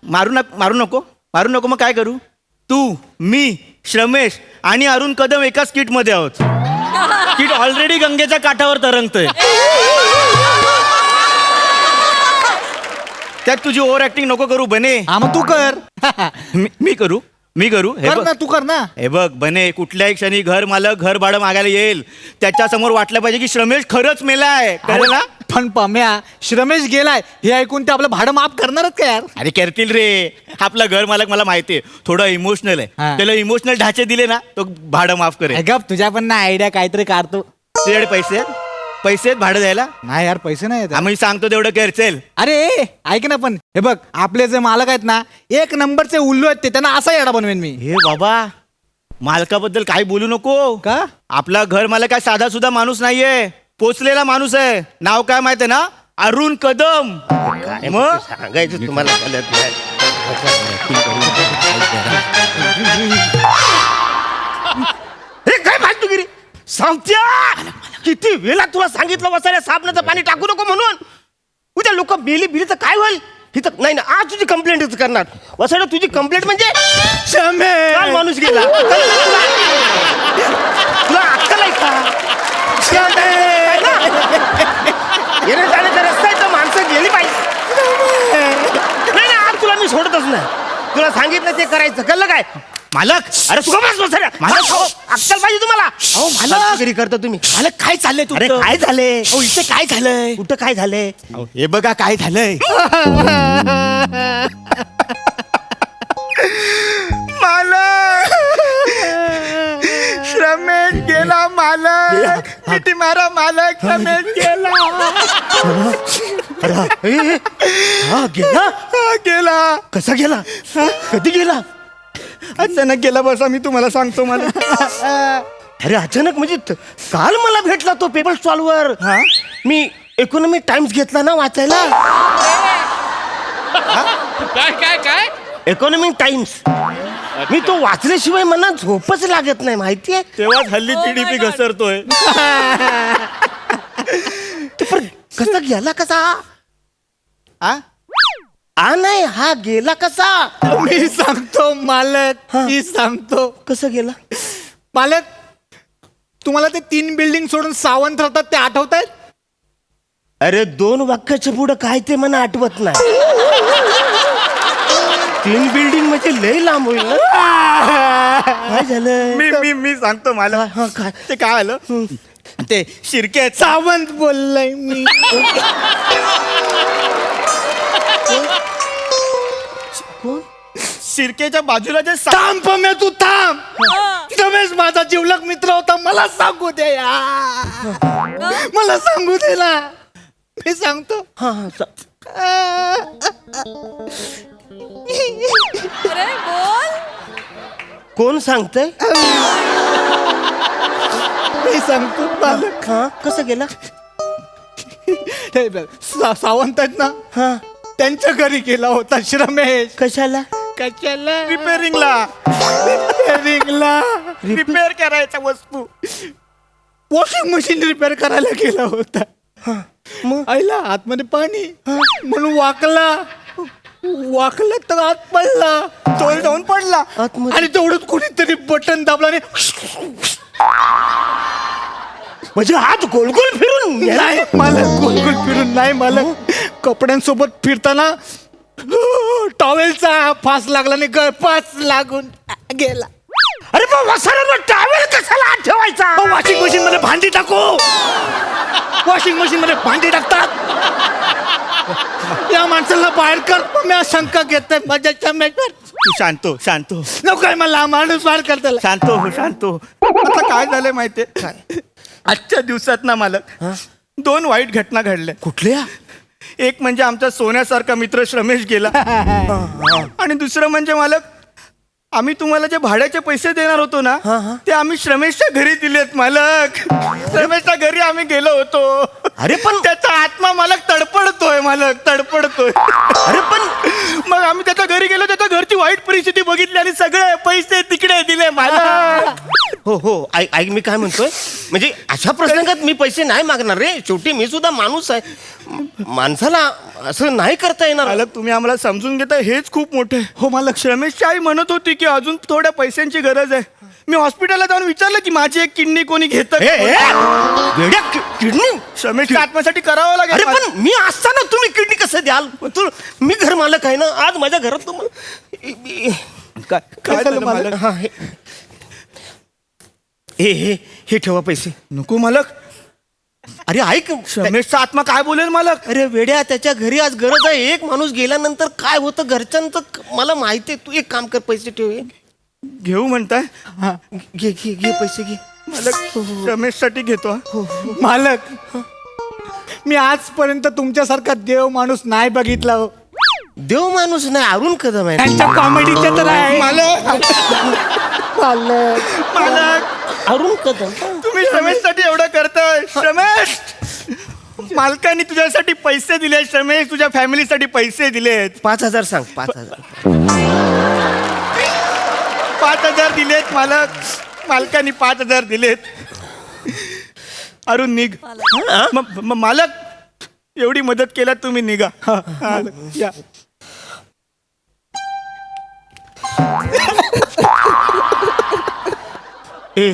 मारू नको मग काय करू. तू मी श्रमेश आणि अरुण कदम एकाच किट मध्ये आहोत. किट ऑलरेडी गंगेच्या काठावर तरंगतोय. त्यात तुझी ओव्हर ऍक्टिंग नको करू बने. मग तू कर. मी करू तू कर ना. हे बघ बने, कुठल्याही क्षणी घर मालक घर भाडं मागायला येईल. त्याच्या समोर वाटलं पाहिजे की श्रमेश खरंच मेलाय. कळलं ना. पण पम्या, श्रमेश गेलाय हे ऐकून ते आपलं भाडं माफ करणारच का यार. अरे करतील रे. आपला घर मालक मला माहितीये थोडं इमोशनल आहे. त्याला इमोशनल ढाचे दिले ना तो भाडं माफ करेल. गप, तुझ्या पण ना आयडिया काहीतरी काढतो. तुझ्याकडे पैसे आहेत भाडं द्यायला. नाही यार, पैसे नाही आहेत. आम्ही सांगतो तेवढं करचेल. अरे ऐक ना, पण हे बघ आपले जे मालक आहेत ना, एक नंबरचे उल्लू आहेत ते. त्यांना असा येडा बनवेन मी. हे बाबा, मालकाबद्दल काही बोलू नको. का? आपला घर मालक काय साधा सुद्धा माणूस नाहीये. पोचलेला माणूस आहे. नाव काय माहितीये ना, अरुण कदम. मग सांगायचं तुम्हाला कळत नाही. हे काय फालतूगिरी सांगत्या. किती वेळा तुला सांगितलं वसाऱ्या साबणाचं पाणी टाकू नको म्हणून. उद्या लोक बिली तर काय होईल. इथं नाही ना, आज तुझी कंप्लेंटच करणार. वसाड्या तुझी कंप्लेंट म्हणजे काल माणूस गेला. तुला अक्कल आहे का? येणे जाण्याचा रस्ता आहे तर माणसं गेली पाहिजे. नाही ना, आज तुला मी सोडतच नाही. तुला सांगितलं ते करायचं. कळलं काय मालक? अरे तू बस बसाऱ्या. मालक, अक्कल पाहिजे तुम्हाला. मालक करता तुम्ही. मालक काय चाललंय अरे काय झालंय. इथे काय झालंय? कुठं काय झालंय. हे बघा काय झालंय. मालक, श्रमेश गेला. मालक किती मारा. मालक श्रमेश गेला. गेला कसा गेला. कधी गेला. अचानक गेला. बसा मी तुम्हाला सांगतो. मला अरे अचानक म्हणजे काल मला भेटला तो पेपर स्टॉलवर. मी इकॉनॉमिक टाइम्स घेतला ना वाचायला. काय इकॉनॉमिक टाइम्स मी तो वाचल्याशिवाय मला झोपच लागत नाही माहितीये. तेव्हाच हल्ली जीडीपी घसरतोय. पण कसा गेला कसा. नाही हा गेला कसा. मी सांगतो मालक, मी सांगतो. कसं गेला. मालक, तुम्हाला ते 3 बिल्डिंग सोडून सावंत राहतात ते आठवत आहेत. अरे 2 वाक्याच्या पुढं काय ते मला आठवत नाही. 3 बिल्डिंग म्हणजे लय लांब होईल ना. काय झालं. मी सांगतो मला. काय ते काय आलं. ते शिर्के सावंत बोललाय मी. शिर्केच्या बाजूला जे थांब पम्या, तू थांब. रमेश माझा जिवलग मित्र होता. मला सांगू दे यार. मला सांगू दे ना. मी सांगतो. अरे बोल. कोण सांगतय. मी सांगतो मालक. कसं गेला. हे बघ, सावंत आहेत ना, त्यांच्या घरी गेला होता श्रमेश. कशाला. रिपेअरिंगला. रिपेअर करायच्या वस्तू. वॉशिंग मशीन रिपेअर करायला गेला होता. आईला आतमध्ये पाणी म्हणून वाकला तर आत पडला. तोल जाऊन पडला. आणि तेवढंच कोणीतरी बटन दाबला. म्हणजे हात गोल गोल फिरून. नाही मालक, गोल गोल फिरून नाही मालक. कपड्यांसोबत फिरताना टॉवेलचा फास लागला आणि गळफास लागून गेला. अरे पण वसाऱ्यानं टॉवेल कशाला ठेवायचा. वॉशिंग मशीन मध्ये भांडी टाकू. वॉशिंग मशीन मध्ये भांडी टाकतात. या माणसाला बाहेर कर. मी शंका घेत माझ्या मेटर. तू शांतो. नको मला माणूस बाहेर करताला. शांतो. आता काय झालंय माहितीये. आजच्या दिवसात ना मालक 2 वाईट घटना घडल्या. कुठल्या. एक म्हणजे आमचा सोन्यासारखा मित्र श्रमेश गेला. आणि दुसरं म्हणजे मालक, आम्ही तुम्हाला जे भाड्याचे पैसे देणार होतो ना, ते आम्ही श्रमेशच्या घरी दिलेत मालक. श्रमेशच्या घरी आम्ही गेलो होतो. अरे पण त्याचा आत्मा मालक तडपडतोय. अरे पण मग आम्ही त्याच्या घरी गेलो. त्याच्या घरची वाईट परिस्थिती बघितली आणि सगळे पैसे तिकडे दिले मालक. हो हो ऐक ऐक मी काय म्हणतोय म्हणजे अशा प्रसंगात मी पैसे नाही मागणार रे. शेवटी मी सुद्धा माणूस आहे. माणसाला असं नाही करता येणार. मालक तुम्ही आम्हाला समजून घेता हेच खूप मोठे. हो मालक. रमेशची आई म्हणत होती की अजून थोड्या पैशांची गरज आहे. मी हॉस्पिटलला जाऊन विचारलं की माझी एक किडनी कोणी घेतं ए, ए, वेड्या किडनी. रमेशच्या आत्म्यासाठी करावं अरे लागेल. पण मी असताना तुम्ही किडनी कसं द्याल? तू मी घर मालक आहे ना. आज माझ्या घरात काय झालं मालक? हा हे ठेवा पैसे. नको मालक. अरे ऐक रमेशचा आत्मा काय बोलेल मालक? अरे वेड्या त्याच्या घरी आज गरज आहे. एक माणूस गेल्यानंतर काय होतं घरच्यांचं मला माहिती आहे. तू एक काम कर पैसे ठेव हे. घेऊ म्हणताय घे घे घे पैसे घे. मालक रमेशसाठी घेतो हा. मालक मी आजपर्यंत तुमच्यासारखा देव माणूस नाही बघितला हो. देव माणूस नाही अरुण कदम आहे. त्यांच्या कॉमेडीचे तर आहे. मालक मालक मालक अरुण कदम तुम्ही रमेशसाठी एवढं करताय. रमेश मालकाने तुझ्यासाठी पैसे दिले. रमेश तुझ्या फॅमिलीसाठी पैसे दिलेत. 5,000 सांग. 5,000 5,000 दिलेत मालक. मालकाने 5,000 दिलेत. अरुण निघ. मालक एवढी मदत केल्यात तुम्ही निघा. या. ए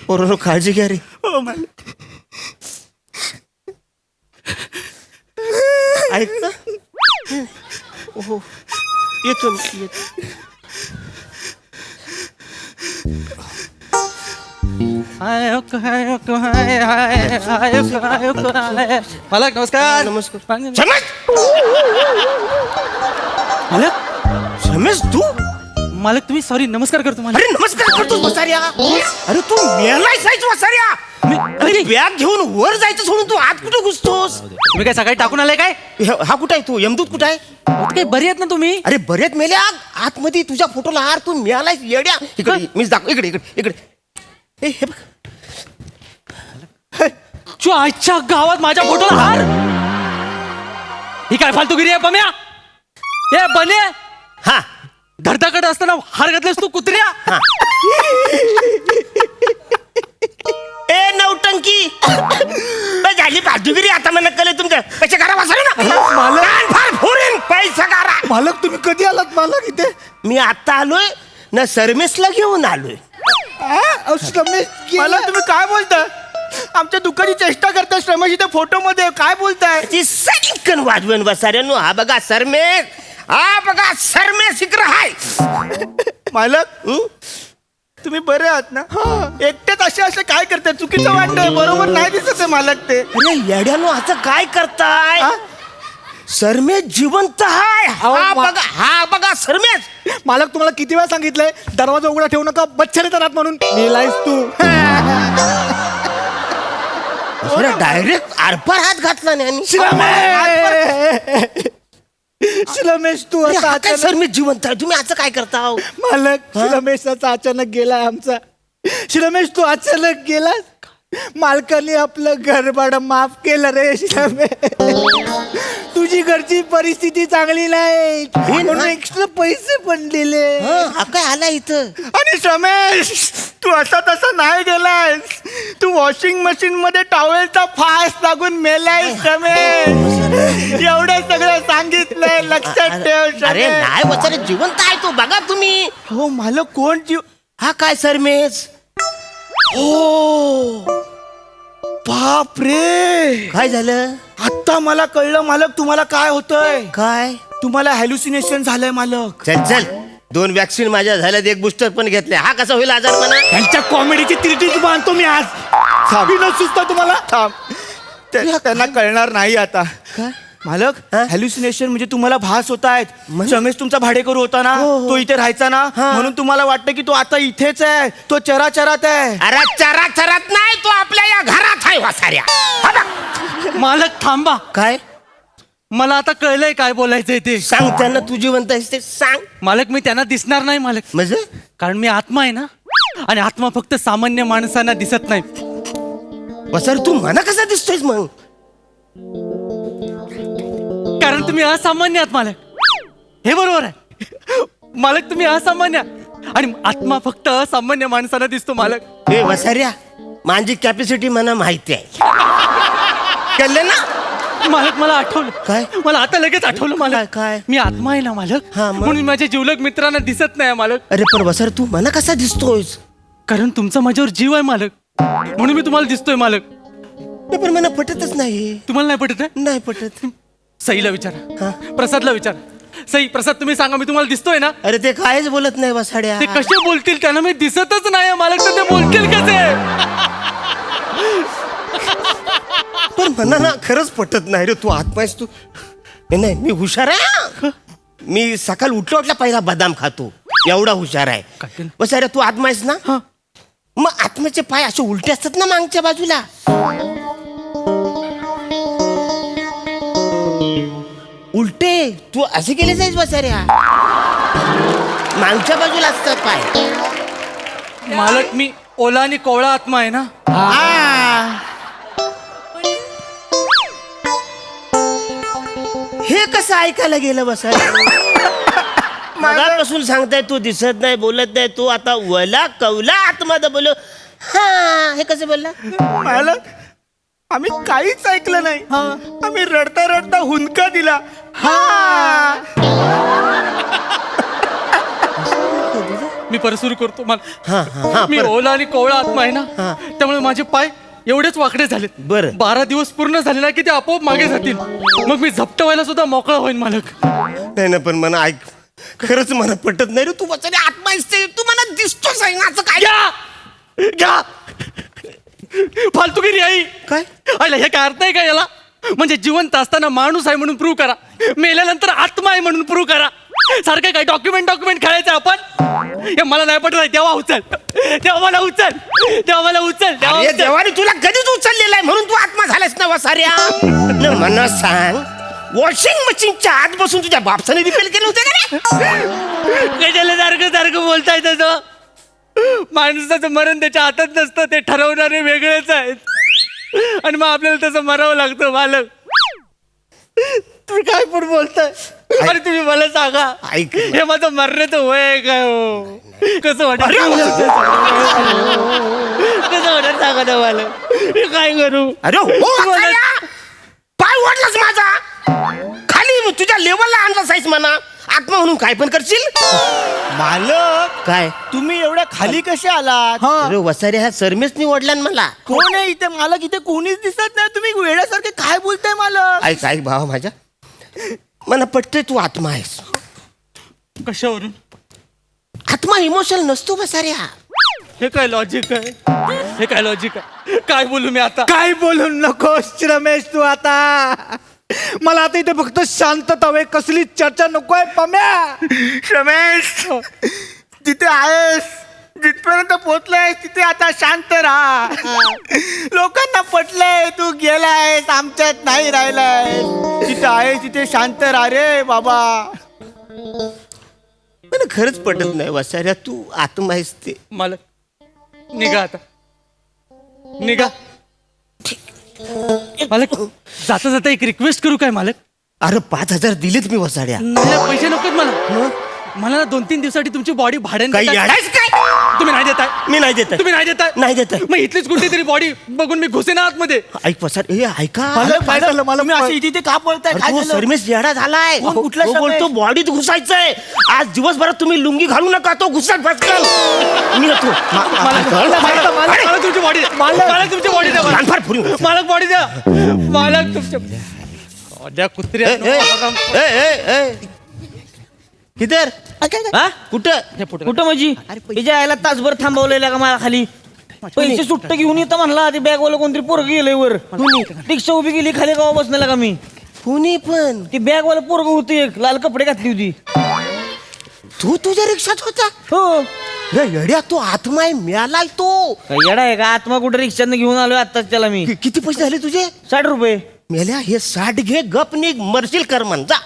पोरांनो काळजी घ्या रे. हो मालक. ऐक ना. हो येतो मी, येतो. मालक नमस्कार. नमस्कार. रमेश मालक रमेश तू. मालक तुम्ही सॉरी नमस्कार करतो मालक. अरे नमस्कार करतोस वसाऱ्या. अरे तू मेलाय जायचं वसाऱ्या. अरे बॅग घेऊन वर जायचं सोडून तू आत कुठं घुसतोस? तुम्ही काय सकाळी टाकून आलाय काय? हा कुठं आहे तू? यमदूत कुठं आहे? काय बरी आहेत ना तुम्ही? अरे बरेच मेल्या आतमध्ये तुझ्या फोटोला हार. तू मिळालाय येड्या. इकडे मीच दाखव. इकडे इकडे इकडे. ए हे बघ. आजच्या गावात माझ्या फोटोला हार. ही काय फालतूगिरी आहे बम्या? हे बने हा धडधाकट असताना हार घातलेस तू कुत्र्या. ए नौटंकी झाली फालतूगिरी. आता मला कळलं तुमचं. पैसे करा वाचले ना. फार फोडीन पैसा करा. मालक तुम्ही कधी आलात मालक इथे? मी आता आलोय ना सर्मेसला घेऊन आलोय. रमेश मला तुम्ही काय बोलताय? आमच्या दुःखाची चेष्टा करताय. रमेश इथे फोटो मध्ये काय बोलताय? ती सैनिकन वाजवून बसाऱ्यानो. हा बघा सरमेस. हा बघा सरमेस इकडे हाय. मालक तुम्ही बरे आहात ना? एकटेच असे असे काय करताय? चुकीचं वाटतंय. बरोबर नाही दिसत आहे मालक ते. अरे येड्यानो असं काय करताय? सरमेस जिवंत हाय. हा बघा सरमेस. मालक तुम्हाला किती वेळा सांगितलंय दरवाजा उघडा ठेवू नका बच्चर येतात म्हणून. मेलायस तू. डायरेक्ट आरपार हात घातला नाही. रमेश तू अरे आता हा काय अचानक. सरमेस जिवंत आहे? तुम्ही असं काय करता? मालक रमेशाचा अचानक गेलाय आमचा. रमेश तू अचानक गेलास. मालकाने आपलं घर भाडं माफ केलं रे रमेश. तुझी घरची परिस्थिती चांगली नाही म्हणून एक्स्ट्रा पैसे पण दिले. हा काय आला इथं? आणि रमेश तू असा तसा नाही गेलायस. तू वॉशिंग मशीन मध्ये टॉवेलचा फास लागून मेलायस रमेश. एवढं सगळं सांगितलंय. लक्षात ठेव. अरे नाही वचारे जिवंत आहे तो. बघा तुम्ही. हो मालक कोण जीव? हा काय सरमेस? हो बाप रे. काय झालं? आता मला कळलं मालक तुम्हाला काय होतंय. काय? तुम्हाला हॅल्युसिनेशन झालंय मालक. चल चल 2 वॅक्सिन माझ्या झाल्यात. 1 बुस्टर पण घेतले. हा कसा होईल आजारपणा? त्यांच्या कॉमेडीची तिरटीच बांधतो मी आज. सुचतो तुम्हाला. थांब. त्यांना कळणार नाही आता. काय? मालक हा? हॅल्युसिनेशन म्हणजे तुम्हाला भास होत आहेत. म्हणजे? रमेश तुमचा भाडेकरू होता ना. तो इथे राहायचा ना. म्हणून तुम्हाला वाटतं की तो आता इथेच आहे. तो चराचरात आहे. अरे चरात नाही तो आपल्या या घरात आहे वासाऱ्या. हा बघ. मालक थांबा. काय? मला आता कळलंय काय बोलायचंय ते. सांग त्यांना तू जिवंत आहेस ते सांग. मालक मी त्यांना दिसणार नाही मालक. म्हणजे कारण मी आत्मा आहे ना. आणि आत्मा फक्त सामान्य माणसांना दिसत नाही. वसार तू मला कसा दिसतोयस मग? कारण तुम्ही असामान्य आहात मालक. हे बरोबर आहे मालक. तुम्ही असामान्य आहात. आणि आत्मा फक्त सामान्य माणसाला दिसतो मालक. ए वसाऱ्या, माझी कॅपॅसिटी मला माहिती आहे. कळलं ना? मालक मला आठवलं. काय? मला आता लगेच आठवलं मालक. काय? मी आत्मा आहे ना मालक. हा, मग? म्हणून माझ्या जिवलग मित्रांना दिसत नाही मालक. अरे पण वसार, तू मला कसा दिसतोयस? कारण तुमचा माझ्यावर जीव आहे मालक, म्हणून मी तुम्हाला दिसतोय मालक. नाही, पण मला पटतच नाही. तुम्हाला नाही पटत आहे? नाही पटत. सईला विचारा, प्रसादला विचारा. सई, प्रसाद, तुम्ही सांगा, मी तुम्हाला दिसतोय ना? अरे ते कायच बोलत नाही वसाड्या. ते कसे बोलतील? त्यांना मी दिसतच नाही मालक, तर ते बोलतील कसे? पण म्हणा ना, खरंच पटत नाही रे. तू आत्मायस तू. नाही, मी हुशार आहे. मी सकाळ उठल्या उठल्या पहिला बदाम खातो, एवढा हुशार आहे. काय? वसाऱ्या, तू आत्मायस ना? हा. मग आत्म्याचे पाय असे उलटे असतात ना मागच्या बाजूला. उलटे तू असे केले जाईस वसाऱ्या, मागच्या बाजूला असतात पाय. मालक, मी ओला आणि कोवळा आत्मा आहे ना. हे कसं ऐकायला गेलं वसाऱ्या? मगापासून सांगताय तू दिसत नाही, बोलत नाही. तू आता वला कवला आत्मा बोल. हा, हे कसं बोलला? मालक, आम्ही काहीच ऐकलं नाही. आम्ही रडता रडता हुंदका दिला. हा. मी परत सुरू करतो. हा, हा, हा, मी परत. ओला आणि कोवळा आत्मा आहे ना, त्यामुळे माझे पाय एवढेच वाकडे झालेत. बरं. 12 दिवस पूर्ण झाले ना की ते आपोआप मागे जातील. मग मी झपट व्हायला सुद्धा मोकळा होईन मालक. नाही ना, पण मला ऐक, खरंच मला पटत नाही रे. तू वसाऱ्या आत्मा आहेस ते, तू मला दिसतोस आहे ना, असं काय? घ्या फालतूगिरी आई. काय? आयला, हे काय अर्थ आहे का याला? म्हणजे जिवंत असताना माणूस आहे म्हणून प्रूव्ह करा, मेल्यानंतर आत्मा आहे म्हणून प्रूव्ह करा. सारखं काय डॉक्युमेंट खेळायचं आपण? हे मला नाही पटत. तेव्हा उचल, तेव्हा मला उचल, तेव्हा मला उचल, तेव्हा अरे उचल. देवाने तुला कधीच उचललेला आहे, म्हणून तू आत्मा झालास ना वसाऱ्या. न मला सांग, वॉशिंग मशीनच्या आत बसून तुझ्या बापसाने रिपेअर केलं होतं का रे? कशाला सारखं सारखं बोलताय तसं? माणसाचं मरण त्याच्या हातात नसतं, ते ठरवणारे वेगळेच आहेत. आणि मग आपल्याला तसं मरावं लागतं मालक. तुम्ही काय पण बोलताय? अरे तुम्ही मला सांगा, ऐक. हे माझं मरण्याचं वय आहे काय हो? कसं वाटत? कसं वाटत सांगा ना मला, मी काय करू? अरे हो वसाऱ्या! पाय ओढलास माझा, खाली तुझ्या लेवलला आणला साईस म्हणा. आत्मा म्हणून काय पण करशील? मालक, काय? तुम्ही एवढ्या खाली कसे आलात? अरे वसाऱ्या, ह्या सरमेसनी ओढल्या ना मला. कोण आहे इथे? मालक, इथे कोणीच दिसत नाही. तुम्ही वेड्यासारखे काय बोलताय मालक? ऐक ऐक भावा माझ्या, मला पटतंय तू आत्मा आहेस. कशावरून? आत्मा इमोशनल नसतो वसाऱ्या. हे काय लॉजिक आहे? हे काय लॉजिक आहे? काय बोलू मी आता? काय बोलू नकोस रमेश तू आता. मला आता इथे फक्त शांतता हवी, कसली चर्चा नकोय पम्या. रमेश, तिथे आहेस, जिथपर्यंत पोहोचलाय तिथे आता शांत राहा. लोकांना पटलंय तू गेलायस, आमच्यात नाही राहिलाय. तिथे आहेस तिथे शांत राहा रे बाबा. मला खरंच पटत नाही वसाऱ्या, तू आत्मा आहेस ते. मालक, निघा आता, निघा. मालक, जाता जाता एक रिक्वेस्ट करू काय मालक? अरे 5,000 दिलेत मी वसाड्या. नाही, पैसे नकोत मला. मला ना 2-3 दिवसासाठी तुमची बॉडी भाड्याने काही देताय? येडायस काय? तुम्ही नाही देताय? मी नाही देत. तुम्ही नाही देताय? नाही देताय. मग इथलीच कुठली तरी बॉडी बघून मी घुसेन आतमध्ये. ऐक वसाड, ए ऐका. काय झालं मला? तुम्ही अशी इथे का बोलताय? अरे काय तो झालं? सरमेश येडा झालाय. कोण? कुठला तो बोलतो सरमेश? बॉडीत घुसायचंय. आज दिवसभरात तुम्ही लुंगी घालू नका, तो घुसाल फटकन. मी येतो. मला तुमची बॉडी द्या. मला तुमची बॉडी द्या. मला. कानफाड फोडून घाल. मालक बॉडी द्या. मालक तुमच्या द्या कुत्र्या. किधर? हा? कुठं? कुठं म्हणजे तिच्या आईला तासभर थांबवलेला का मला खाली? पैसे सुट्ट घेऊन येतं म्हणला, ते बॅग वाला कोणतरी पोरग गेलंय वर. रिक्षा उभी गेली खाली, गावा बसण्याला का मी? कुणी पण? ती बॅग वाला पोरग होती, एक लाल कपडे घातली होती. तू तुझ्या रिक्षात होता? हो. रे येड्या, तो आत्मा आहे, मिळालाय तो. काय येडा आहे का? आत्मा कुठे रिक्षाने घेऊन आलोय आत्ताच त्याला मी. किती पैसे झाले तुझे? 60 रुपये. मेल्या, हे 60 घे, गप निघ, मरशील करमन जा.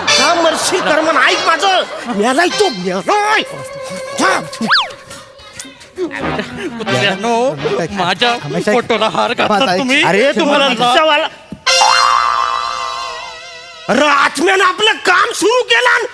का मरशील करमन? ऐक माझं, मेलाय तो, मेलाय. जा. कुत्र्यानो, माझ्या फोटोला हार घातला तुम्ही. अरे तुम्हाला रिक्षावाला, अरे आत्म्यानं आपलं काम सुरू केलं,